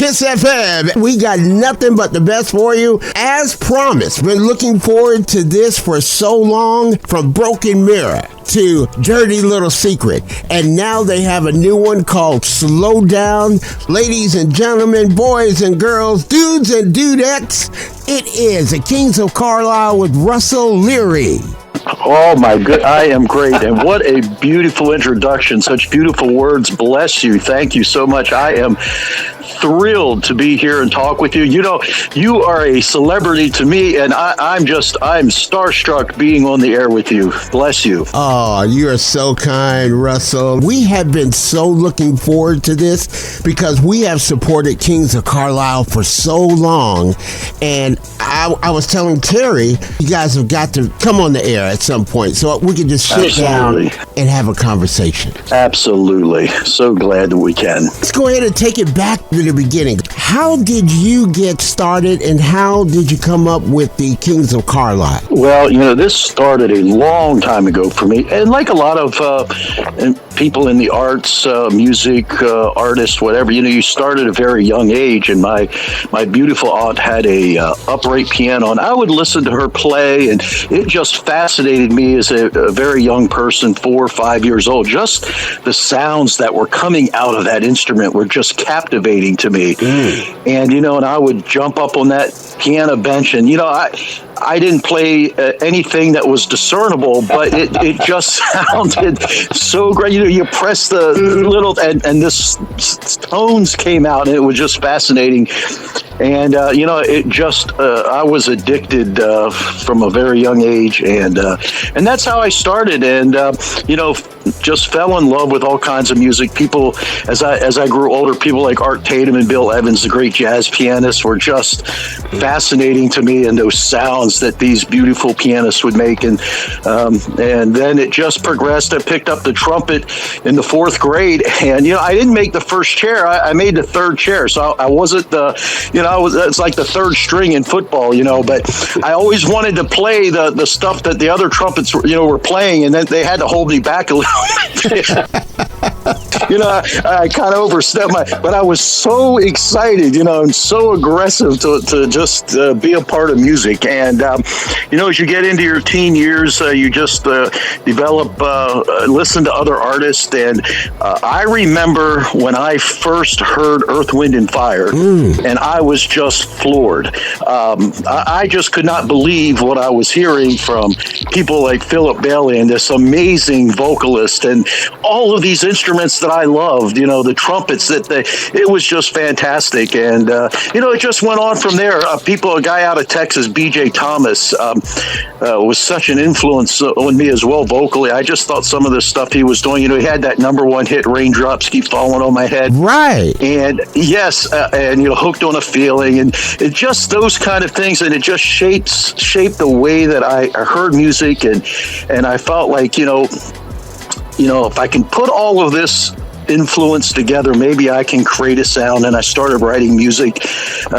Kiss FM. We got nothing but the best for you. As promised, been looking forward to this for so long, from Broken Mirror to Dirty Little Secret. And now they have a new one called Slow Down. Ladies and gentlemen, boys and girls, dudes and dudettes, it is the Kings of Carlisle with Russell Leary. Oh my good, I am great. And what a beautiful introduction. Such beautiful words. Bless you. Thank you so much. I am thrilled to be here and talk with you. You know, you are a celebrity to me, and I'm starstruck being on the air with you. Bless you. Oh, you are so kind, Russell. We have been so looking forward to this because we have supported Kings of Carlisle for so long. And I was telling Terry, you guys have got to come on the air at some point so we can just sit down and have a conversation. Absolutely. So glad that we can. Let's go ahead and take it back to the beginning. How did you get started, and how did you come up with the Kings of Carlisle? Well, you know, this started a long time ago for me. And like a lot of people in the arts, music, artists, whatever, you know, you start at a very young age. And my beautiful aunt had a upright piano, and I would listen to her play, and it just fascinated me as a very young person, 4 or 5 years old. Just the sounds that were coming out of that instrument were just captivating to me. And, you know, and I would jump up on that piano bench, and, you know, I didn't play anything that was discernible, but it just sounded so great. You know, you press the little, and this tones came out, and it was just fascinating. And, you know, it just, I was addicted from a very young age, and that's how I started. And, you know, just fell in love with all kinds of music. People, as I grew older, people like Art Tatum and Bill Evans, the great jazz pianists, were just fascinating to me, and those sounds that these beautiful pianists would make. And then it just progressed. I picked up the trumpet in the 4th grade, and, you know, I didn't make the first chair. I made the 3rd chair. So I wasn't it's like the 3rd string in football, you know, but I always wanted to play the stuff that the other trumpets, were playing, and then they had to hold me back a little bit. You know, I kind of overstepped but I was so excited, you know, and so aggressive to just be a part of music. And, you know, as you get into your teen years, you just develop, listen to other artists. And I remember when I first heard Earth, Wind, and Fire, and I was just floored. I just could not believe what I was hearing from people like Philip Bailey and this amazing vocalist, and all of these instruments that I loved, you know, the trumpets, it was just fantastic. And, you know, it just went on from there. A guy out of Texas, B.J. Thomas, was such an influence on me as well vocally. I just thought some of the stuff he was doing, you know, he had that #1 hit, Raindrops Keep Falling on My Head. Right. And yes, and, you know, Hooked on a Feeling, and it just those kind of things. And it just shaped the way that I heard music. And I felt like, you know, if I can put all of this influence together, maybe I can create a sound. And I started writing music at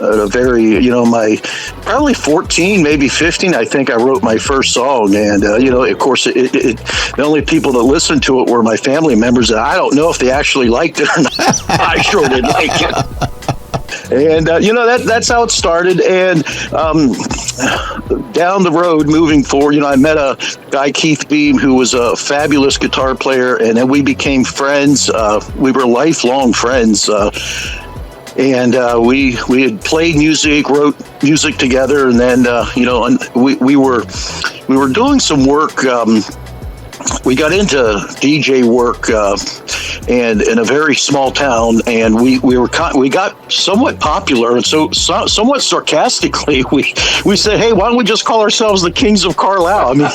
a very, you know, my probably 14, maybe 15, I think I wrote my first song. And, you know, of course, the only people that listened to it were my family members. And I don't know if they actually liked it or not. I sure did like it. And, you know, that's how it started. And down the road, moving forward, you know, I met a guy, Keith Beam, who was a fabulous guitar player. And then we became friends. We were lifelong friends. And we had played music, wrote music together. And then, you know, we were doing some work. We got into DJ work and in a very small town, and we got somewhat popular, and so somewhat sarcastically we said, hey, why don't we just call ourselves the Kings of Carlisle? I mean,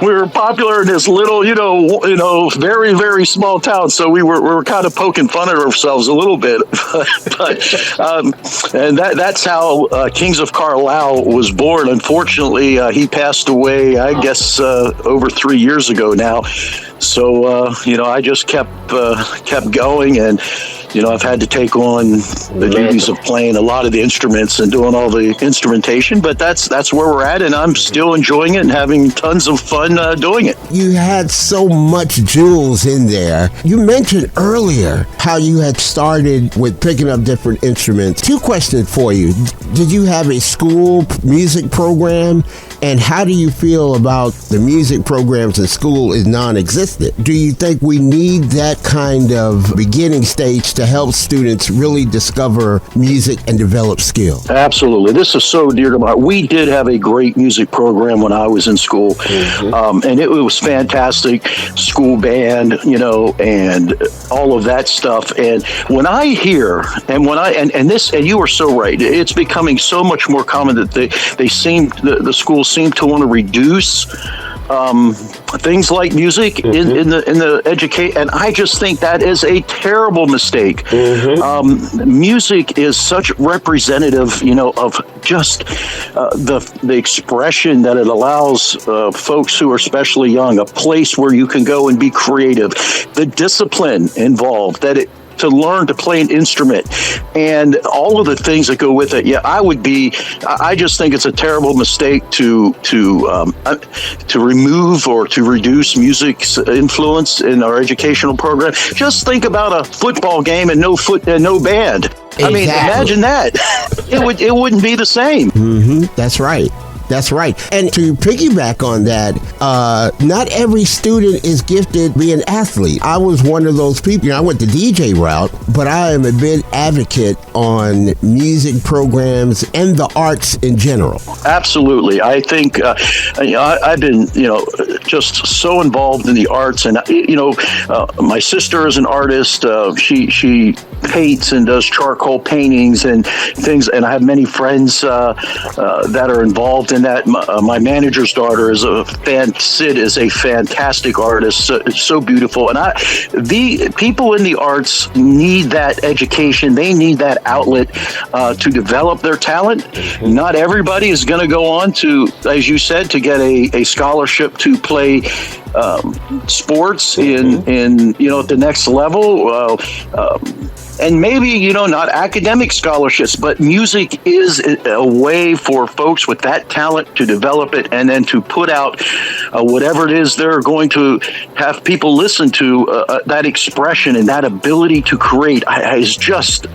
we were popular in this little, you know, very, very small town, so we were kind of poking fun at ourselves a little bit, and that's how Kings of Carlisle was born. Unfortunately, he passed away, I guess, over 3 years ago now. So, you know, I just kept going, and I've had to take on the duties of playing a lot of the instruments and doing all the instrumentation, but that's where we're at, and I'm still enjoying it and having tons of fun doing it. You had so much jewels in there. You mentioned earlier how you had started with picking up different instruments. 2 questions for you. Did you have a school music program? And how do you feel about the music programs in school is non-existent? Do you think we need that kind of beginning stage to help students really discover music and develop skill? Absolutely. This is so dear to my heart. We did have a great music program when I was in school, and it was fantastic. School band, and all of that stuff. And when I hear, and you are so right, it's becoming so much more common that the schools seem to want to reduce things like music in the education, and I just think that is a terrible mistake. Music is such representative, of just the expression that it allows folks who are especially young, a place where you can go and be creative, the discipline involved, to learn to play an instrument and all of the things that go with it. Yeah, I just think it's a terrible mistake to remove or to reduce music's influence in our educational program. Just think about a football game and no band. Exactly. I mean, imagine that. It wouldn't be the same. That's right. That's right. And to piggyback on that, not every student is gifted being an athlete. I was one of those people. I went the DJ route, but I am a big advocate on music programs and the arts in general. Absolutely. I think, I've been, just so involved in the arts. And, my sister is an artist. She paints and does charcoal paintings and things. And I have many friends that are involved in that. My manager's daughter Sid is a fantastic artist. So beautiful. And the people in the arts need that education. They need that outlet to develop their talent. Not everybody is going to go on to, as you said, to get a scholarship to play sports in at the next level. And maybe, not academic scholarships, but music is a way for folks with that talent to develop it and then to put out whatever it is they're going to have people listen to. That expression and that ability to create is just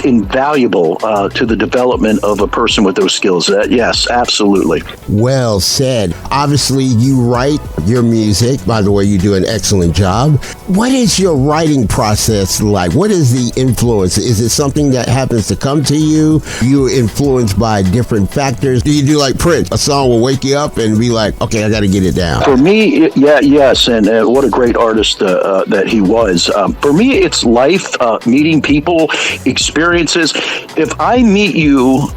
invaluable to the development of a person with those skills. Yes, absolutely. Well said. Obviously, you write your music. By the way, you do an excellent job. What is your writing process like? What is the influence? Is it something that happens to come to you? You're influenced by different factors? Do you do like Prince? A song will wake you up and be like, okay, I got to get it down. For me, yes, and what a great artist that he was. For me, it's life, meeting people, experiences. If I meet you,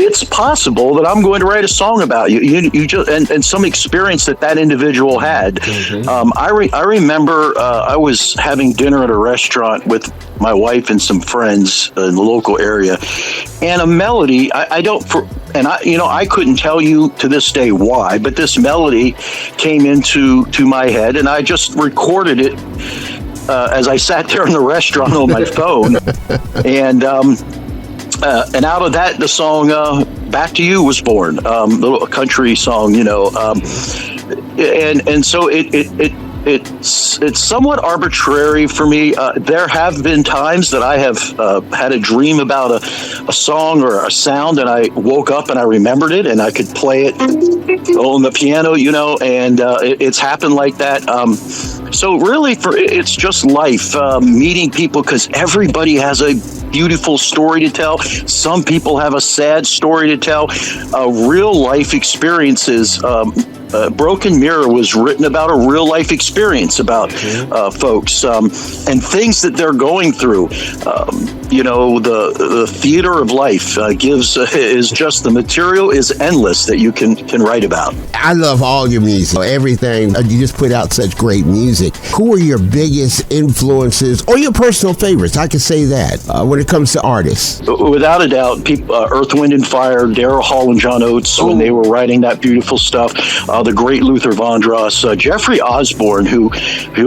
it's possible that I'm going to write a song about you. You just and some experience that individual had. I remember I was having dinner at a restaurant with my wife and some friends in the local area, and a melody. I couldn't tell you to this day why, but this melody came into my head, and I just recorded it as I sat there in the restaurant on my phone, and out of that, the song "Back to You" was born. The little country song, and so it's somewhat arbitrary for me. There have been times that I have had a dream about a song or a sound, and I woke up and I remembered it, and I could play it on the piano, and it's happened like that. So really, it's just life, meeting people, because everybody has a beautiful story to tell. Some people have a sad story to tell. Real life experiences. Broken Mirror was written about a real life experience about folks and things that they're going through. The theater of life is just, the material is endless that you can write about. I love all your music, everything. You just put out such great music. Who are your biggest influences or your personal favorites? I can say that when it comes to artists. Without a doubt, Earth, Wind and Fire, Daryl Hall and John Oates, when they were writing that beautiful stuff. the great Luther Vandross, Jeffrey Osborne, who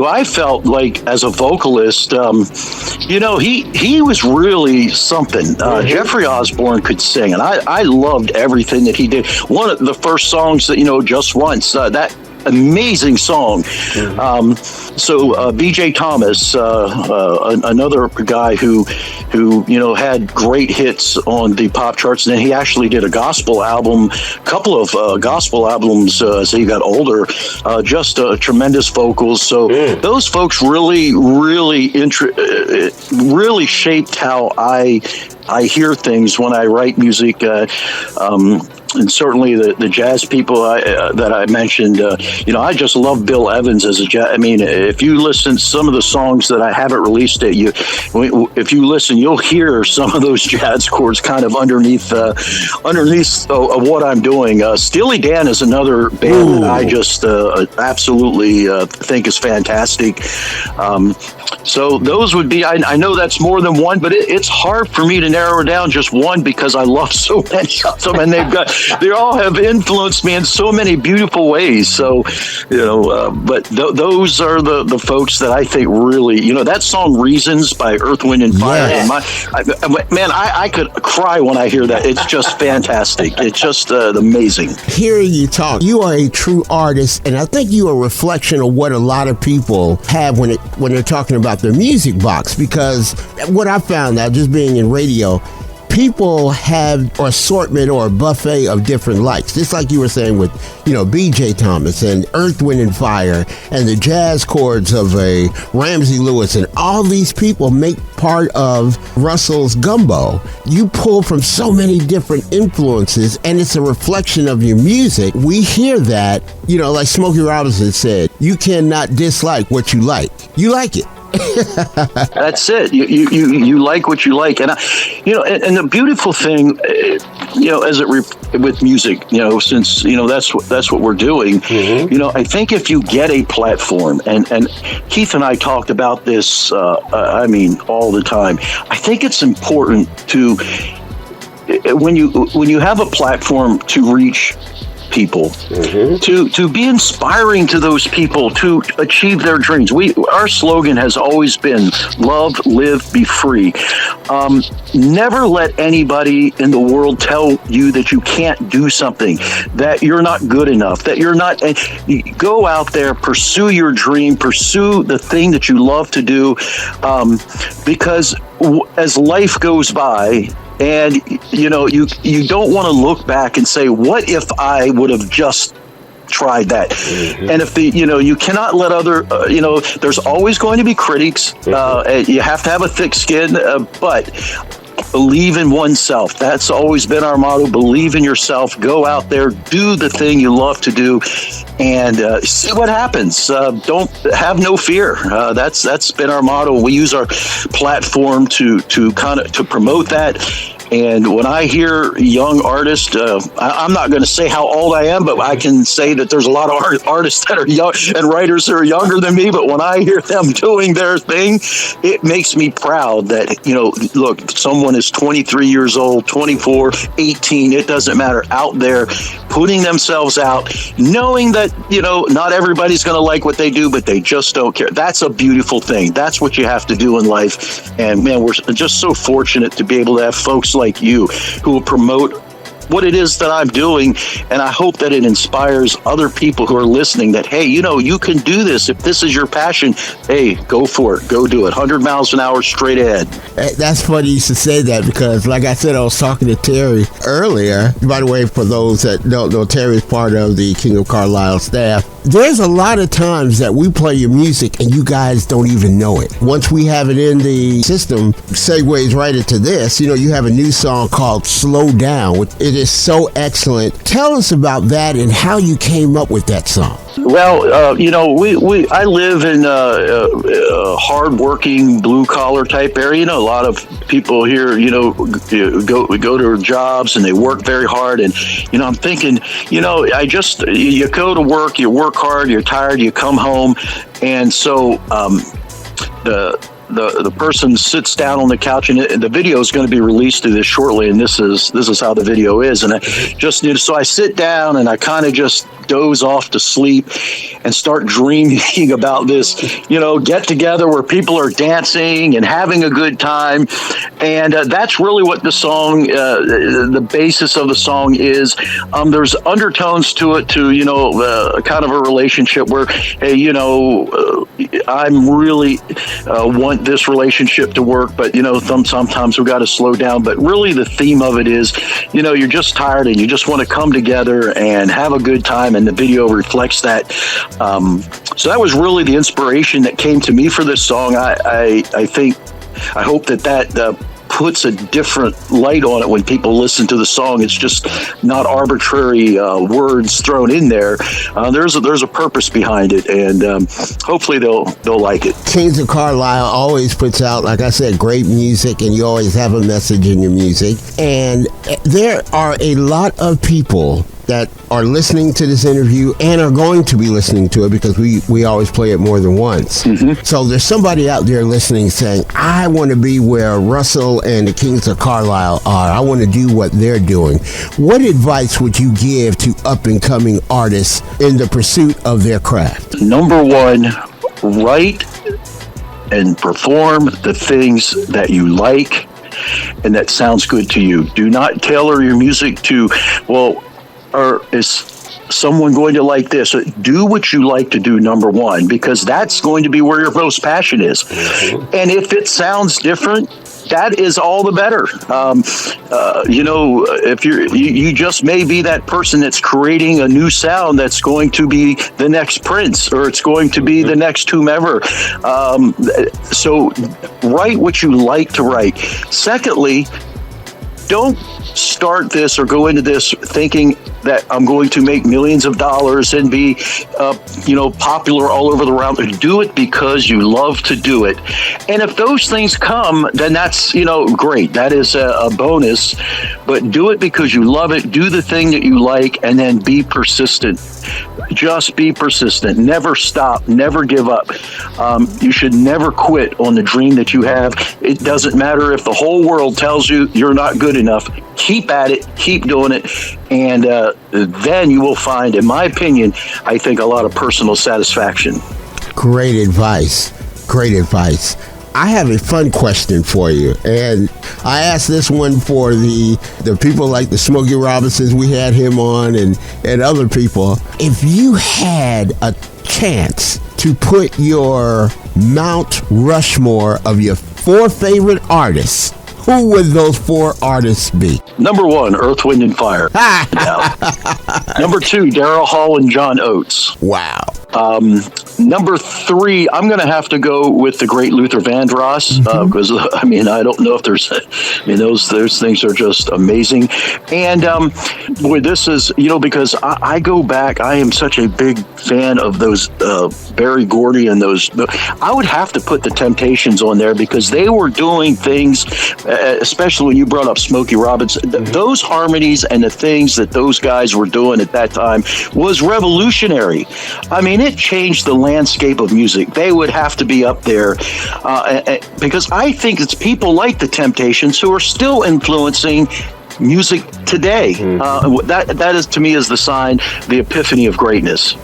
I felt like as a vocalist, he was really something. Jeffrey Osborne could sing, and I loved everything that he did. One of the first songs that, Just Once, that amazing song. So B.J. Thomas, another guy who had great hits on the pop charts, and then he actually did a gospel album, couple of gospel albums as he got older. Just tremendous vocals. So those folks really shaped how I hear things when I write music. And certainly the jazz people that I mentioned, I just love Bill Evans as a jazz. I mean, if you listen to some of the songs that I haven't released yet, if you listen, you'll hear some of those jazz chords kind of underneath what I'm doing. Steely Dan is another band that I just absolutely think is fantastic. So those would be, I know that's more than one, but it's hard for me to narrow down just one because I love so many of them, and they all have influenced me in so many beautiful ways. So, but those are the folks that I think really, that song Reasons by Earth, Wind and Fire. Yes. I could cry when I hear that. It's just fantastic. It's just amazing. Hearing you talk, you are a true artist, and I think you are a reflection of what a lot of people have when they're talking about their music box, because what I found out just being in radio, people have an assortment or a buffet of different likes. Just like you were saying with, B.J. Thomas and Earth, Wind and Fire and the jazz chords of a Ramsey Lewis, and all these people make part of Russell's gumbo. You pull from so many different influences, and it's a reflection of your music. We hear that, like Smokey Robinson said, you cannot dislike what you like. You like it. That's it. You like what you like, and and the beautiful thing, with music, since that's what we're doing. I think if you get a platform, and Keith and I talked about this, all the time. I think it's important to when you have a platform to reach people, to be inspiring to those people to achieve their dreams. Our slogan has always been love, live, be free. Never let anybody in the world tell you that you can't do something, that you're not good enough, that you're not. Go out there, pursue your dream, pursue the thing that you love to do, because as life goes by, and you don't want to look back and say, what if I would have just tried that? And if you cannot let other, there's always going to be critics. You have to have a thick skin, but believe in oneself. That's always been our motto. Believe in yourself. Go out there, do the thing you love to do, and see what happens. Don't have no fear. That's been our motto. We use our platform to promote that. And when I hear young artists, I'm not going to say how old I am, but I can say that there's a lot of artists that are young and writers that are younger than me. But when I hear them doing their thing, it makes me proud that, look, someone is 23 years old, 24, 18, it doesn't matter, out there putting themselves out, knowing that, not everybody's going to like what they do, but they just don't care. That's a beautiful thing. That's what you have to do in life. And man, we're just so fortunate to be able to have folks like you who will promote what it is that I'm doing, and I hope that it inspires other people who are listening that, hey, you can do this. If this is your passion, hey, go for it. Go do it. 100 miles an hour straight ahead. That's funny you should say that, because like I said, I was talking to Terry earlier. By the way, for those that don't know, Terry is part of the King of Carlisle staff. There's a lot of times that we play your music and you guys don't even know it. Once we have it in the system, segues right into this. You have a new song called Slow Down. It is so excellent. Tell us about that and how you came up with that song. Well, I live in a hard-working, blue-collar type area. A lot of people here, go to jobs and they work very hard. And, I'm thinking, you go to work, you work hard, you're tired, you come home. And so the person sits down on the couch, and the video is going to be released to this shortly. And this is how the video is. And so I sit down and I kind of just doze off to sleep and start dreaming about this, get together where people are dancing and having a good time. And that's really what the song, the basis of the song is. There's undertones to it, kind of a relationship where, hey, I'm really want this relationship to work, but, sometimes we've got to slow down. But really the theme of it is, you're just tired and you just want to come together and have a good time. And the video reflects that. So that was really the inspiration that came to me for this song. I hope that puts a different light on it when people listen to the song. It's just not arbitrary words thrown in there. There's a purpose behind it, and hopefully they'll like it. Kings of Carlisle always puts out, like I said, great music, and you always have a message in your music. And there are a lot of people that are listening to this interview and are going to be listening to it, because we always play it more than once. Mm-hmm. So there's somebody out there listening saying, I want to be where Russell and the Kings of Carlisle are. I want to do what they're doing. What advice would you give to up-and-coming artists in the pursuit of their craft? Number one, write and perform the things that you like and that sounds good to you. Do not tailor your music to, or is someone going to like this? Do what you like to do, number one, because that's going to be where your most passion is. Mm-hmm. And if it sounds different, that is all the better. If you just may be that person that's creating a new sound that's going to be the next Prince, or it's going to be the next whomever. So write what you like to write. Secondly, don't start this or go into this thinking that I'm going to make millions of dollars and be, popular all over the realm. Do it because you love to do it. And if those things come, then that's, great. That is a bonus. But do it because you love it. Do the thing that you like, and then be persistent. Just be persistent. Never stop. Never give up. You should never quit on the dream that you have. It doesn't matter if the whole world tells you you're not good enough. Keep at it. Keep doing it. And then you will find, in my opinion, I think a lot of personal satisfaction. Great advice. Great advice. I have a fun question for you, and I asked this one for the people like the Smokey Robinsons. We had him on, and other people. If you had a chance to put your Mount Rushmore of your 4 favorite artists, who would those 4 artists be? Number 1, Earth, Wind, and Fire. Number 2, Daryl Hall and John Oates. Wow. Number 3, I'm going to have to go with the great Luther Vandross, because I don't know if there's, those things are just amazing. And this is, because I go back, I am such a big fan of those Berry Gordy and those. I would have to put the Temptations on there, because they were doing things, especially when you brought up Smokey Robinson. Those harmonies and the things that those guys were doing at that time was revolutionary. It changed the landscape of music. They would have to be up there because I think it's people like the Temptations who are still influencing music today. That is, to me, is the sign, the epiphany of greatness.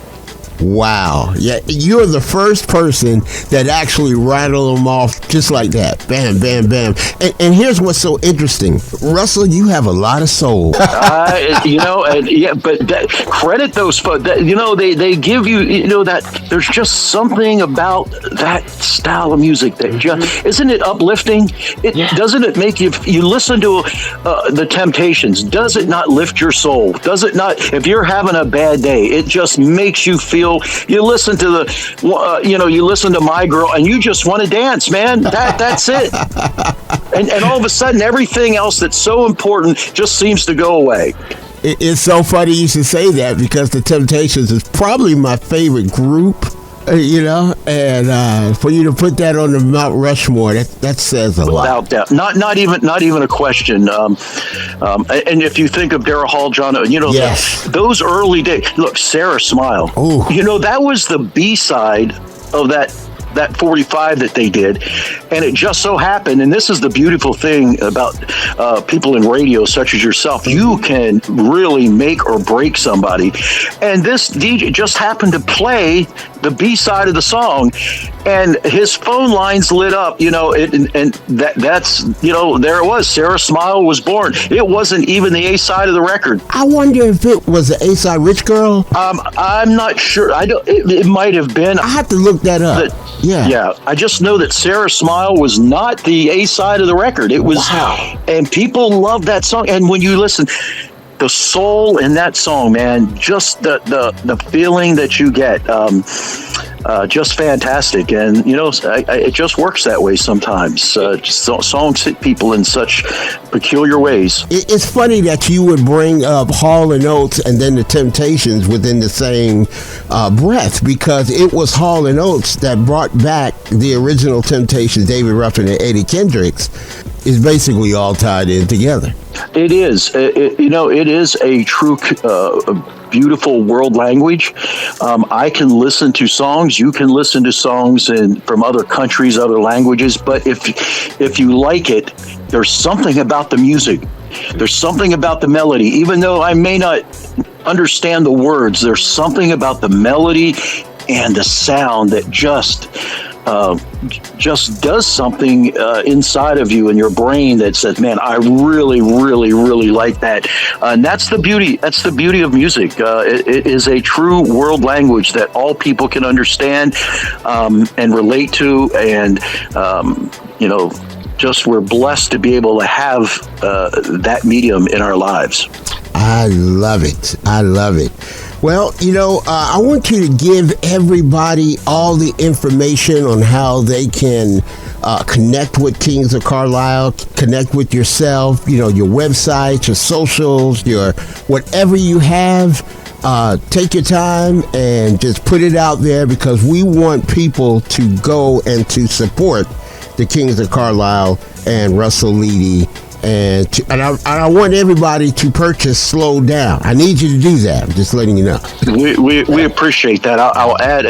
Wow. Yeah, you're the first person that actually rattled them off just like that. Bam, bam, bam. And here's what's so interesting. Russell, you have a lot of soul. But credit those folks. They give you, that there's just something about that style of music that just, isn't it uplifting? Doesn't it make you listen to the Temptations, does it not lift your soul? Does it not, if you're having a bad day, it just makes you feel, you listen to you listen to My Girl and you just want to dance, man. That's it. And all of a sudden, everything else that's so important just seems to go away. It's so funny you should say that, because the Temptations is probably my favorite group. And for you to put that on the Mount Rushmore, that says a lot. Without doubt, not even a question. And if you think of Daryl Hall, John, yes. Those early days. Look, Sarah Smile. Ooh. That was the B-side of that 45 that they did, and it just so happened, and this is the beautiful thing about people in radio such as yourself, you can really make or break somebody. And this DJ just happened to play the B side of the song, and his phone lines lit up. That's there it was. Sarah Smile was born. It wasn't even the A side of the record. I wonder if it was the A side Rich Girl. I'm not sure. I don't. It might have been. I have to look that up. Yeah. I just know that Sarah Smile was not the A side of the record. It was, wow. And people love that song. And when you listen, the soul in that song, man, just the feeling that you get, just fantastic. And it just works that way sometimes. Songs hit people in such peculiar ways. It's funny that you would bring up Hall & Oates and then the Temptations within the same breath, because it was Hall & Oates that brought back the original Temptations, David Ruffin and Eddie Kendricks. Is basically all tied in together. It is. It is a true, beautiful world language. I can listen to songs. You can listen to songs from other countries, other languages. But if you like it, there's something about the music. There's something about the melody. Even though I may not understand the words, there's something about the melody and the sound that just does something inside of you and your brain that says, man, I really, really, really like that. And that's the beauty. That's the beauty of music. It is a true world language that all people can understand and relate to. And, just we're blessed to be able to have that medium in our lives. I love it. I love it. Well, I want you to give everybody all the information on how they can connect with Kings of Carlisle, connect with yourself, your website, your socials, your whatever you have. Take your time and just put it out there, because we want people to go and to support the Kings of Carlisle and Russell Leedy. And I want everybody to purchase Slow Down. I need you to do that. I'm just letting you know. We appreciate that. I'll add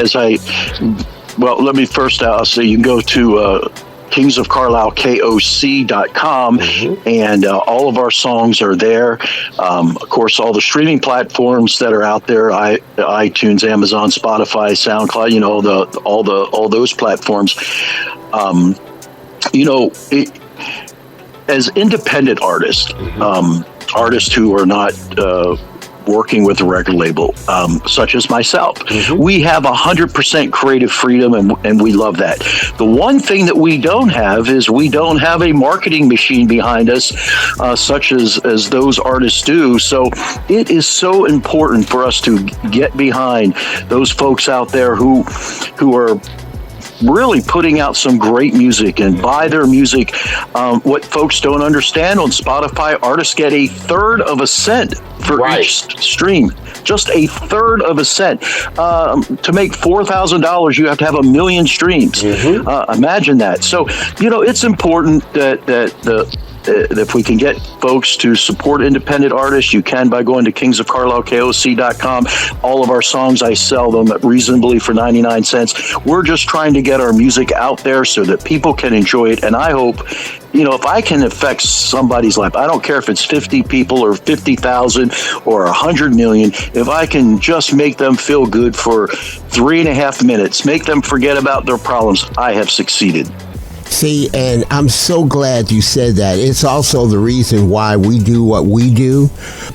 let me first I'll say you can go to kingsofcarlislekoc.com, and all of our songs are there. Of course, all the streaming platforms that are out there, iTunes, Amazon, Spotify, SoundCloud, all those platforms. As independent artists, artists who are not working with a record label, such as myself, we have 100% creative freedom, and we love that. The one thing that we don't have is we don't have a marketing machine behind us, such as those artists do. So it is so important for us to get behind those folks out there who are really putting out some great music and buy their music. What folks don't understand, on Spotify, artists get 1/3 of a cent for each stream. Just 1/3 of a cent. To make $4,000, you have to have 1 million streams. Imagine that. So, it's important that if we can get folks to support independent artists, you can by going to kingsofcarlislekoc.com. All of our songs, I sell them reasonably for 99 cents. We're just trying to get our music out there so that people can enjoy it. And I hope, if I can affect somebody's life, I don't care if it's 50 people or 50,000 or 100 million, if I can just make them feel good for 3.5 minutes, make them forget about their problems, I have succeeded. See, and I'm so glad you said that. It's also the reason why we do what we do.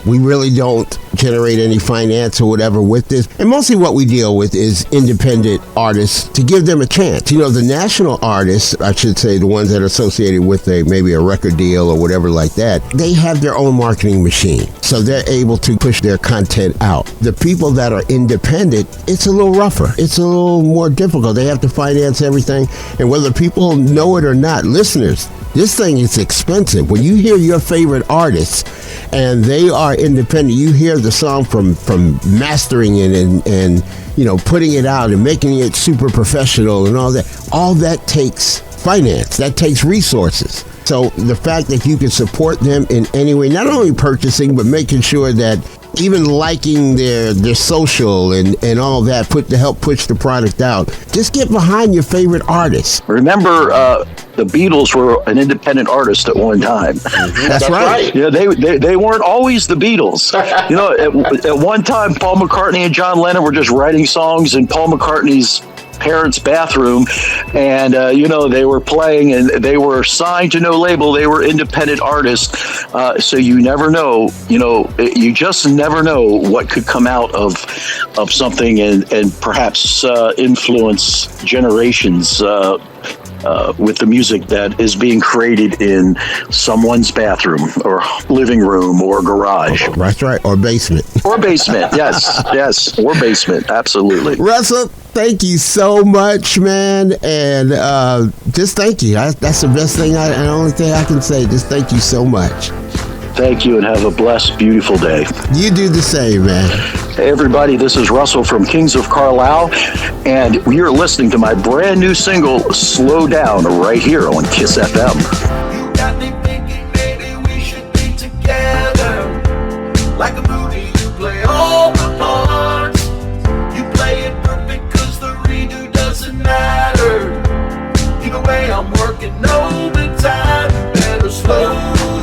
We really don't generate any finance or whatever with this. And mostly what we deal with is independent artists to give them a chance. The national artists, I should say, the ones that are associated with maybe a record deal or whatever like that, they have their own marketing machine. So they're able to push their content out. The people that are independent, it's a little rougher. It's a little more difficult. They have to finance everything. And whether people know it or not, listeners, this thing is expensive. When you hear your favorite artists and they are independent, you hear the song from mastering it and putting it out and making it super professional and all that takes finance, that takes resources. So the fact that you can support them in any way, not only purchasing, but making sure that even liking their social and all that to help push the product out. Just get behind your favorite artist. Remember, the Beatles were an independent artist at one time. That's right. Yeah, they weren't always the Beatles. You know, at one time, Paul McCartney and John Lennon were just writing songs in Paul McCartney's parents' bathroom, and you know, they were playing, and they were signed to no label. They were independent artists. So you never know. You know, you just never know what could come out of something, and perhaps influence generations. With the music that is being created in someone's bathroom or living room or garage. That's right, or basement. Or basement, yes, or basement, absolutely. Russell, thank you so much, man, and just thank you. That's the best thing, the only thing I can say. Just thank you so much. Thank you, and have a blessed, beautiful day. You do the same, man. Hey, everybody, this is Russell from Kings of Carlisle, and you're listening to my brand new single, Slow Down, right here on KISS FM. You got me thinking maybe we should be together. Like a movie, you play all the parts. You play it perfect cause the redo doesn't matter. Either way, I'm working overtime. You better slow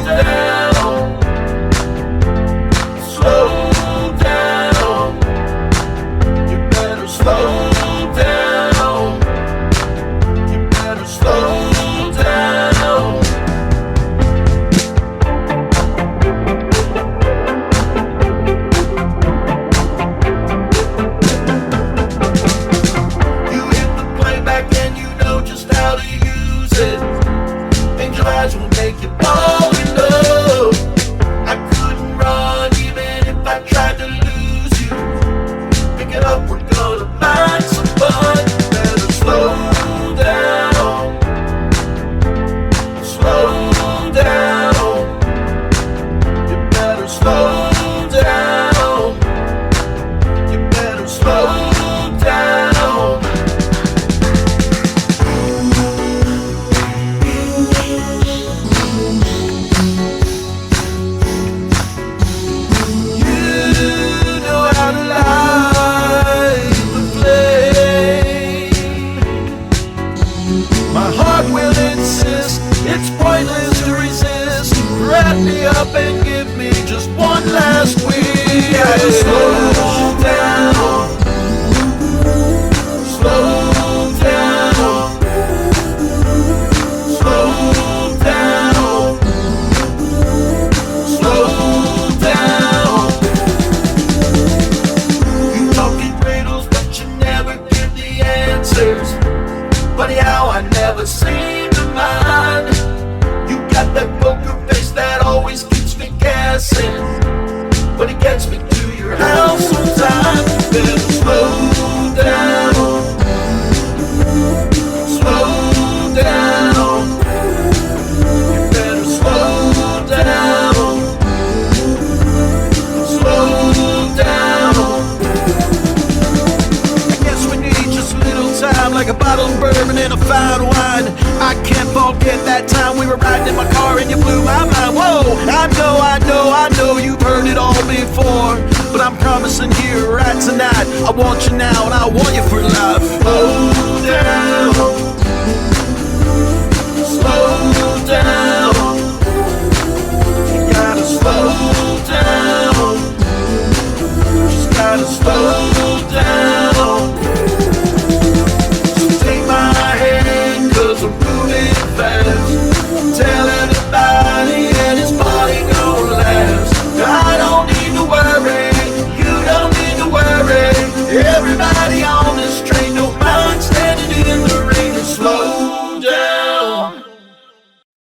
down. Slow down. You better slow down. You better slow down. You hit the playback and you know just how to use it. Angel eyes will make you fall in love. I couldn't run even if I tried to lose you. Pick it up, we're gonna find some fun. You better slow down. Slow down. You better slow down. You better slow down. You know how to light the flame. My heart will insist it's pointless to resist. Wrap me up and give me just one last win. Gotta slow down. Slow down. Slow down. Slow down. You talk in riddles, but you never give the answers. Funny how I never seem to mind. You got that poker face that always keeps me guessing, but it gets me to your house sometimes. You better slow down. Slow down. You better slow down. Slow down. I guess we need just a little time, like a bottle of bourbon and a fine wine. I can't forget that time we were riding in my car and you blew my mind. Whoa, I know you've heard it all before, but I'm promising here right tonight, I want you now